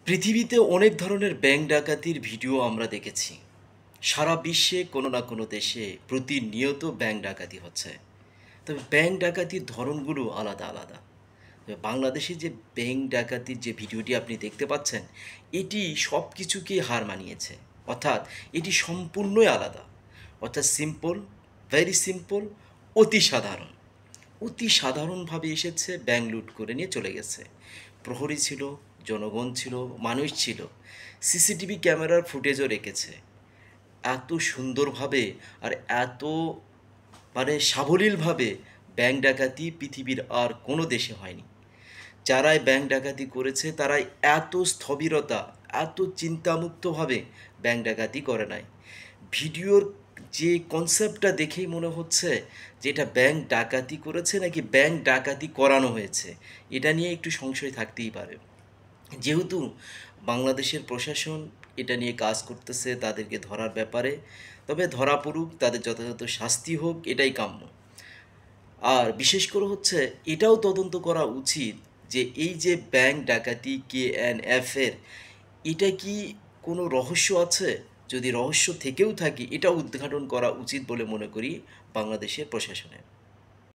পৃথিবীতে অনেক ধরনের ব্যাংক ডাকাতির ভিডিও আমরা দেখেছি। সারা বিশ্বে কোনো না কোনো দেশে প্রতিনিয়ত ব্যাংক ডাকাতি হচ্ছে। তবে ব্যাংক ডাকাতির ধরনগুলো আলাদা আলাদা। তবে বাংলাদেশে যে ব্যাংক ডাকাতির যে ভিডিওটি আপনি দেখতে পাচ্ছেন, এটি সব কিছুকেই হার মানিয়েছে। অর্থাৎ এটি সম্পূর্ণই আলাদা। অর্থাৎ সিম্পল, ভেরি সিম্পল, অতি সাধারণ। অতি সাধারণভাবে এসেছে, ব্যাংক লুট করে নিয়ে চলে গেছে। প্রহরী ছিল, জনগণ ছিল, মানুষ ছিল, সিসিটিভি ক্যামেরার ফুটেজও রেখেছে। এত সুন্দরভাবে আর এত সাবলীলভাবে ব্যাংক ডাকাতি পৃথিবীর আর কোনো দেশে হয়নি। যারাই ব্যাংক ডাকাতি করেছে তারাই এত স্থবিরতা, এত চিন্তামুক্তভাবে ব্যাংক ডাকাতি করে নাই। ভিডিওর যে কনসেপ্টটা দেখেই মনে হচ্ছে যে এটা ব্যাংক ডাকাতি করেছে নাকি ব্যাংক ডাকাতি করানো হয়েছে, এটা নিয়ে একটু সংশয় থাকতেই পারে। যেহেতু বাংলাদেশের প্রশাসন এটা নিয়ে কাজ করতেছে তাদেরকে ধরার ব্যাপারে, তবে ধরা পড়ুক, তাদের যথাযথ শাস্তি হোক, এটাই কাম্য। আর বিশেষ করে হচ্ছে এটাও তদন্ত করা উচিত যে এই যে ব্যাংক ডাকাতি KNF এর, এটা কি কোনো রহস্য আছে? যদি রহস্য থেকেও থাকে, এটা উদ্ঘাটন করা উচিত বলে মনে করি বাংলাদেশের প্রশাসনের।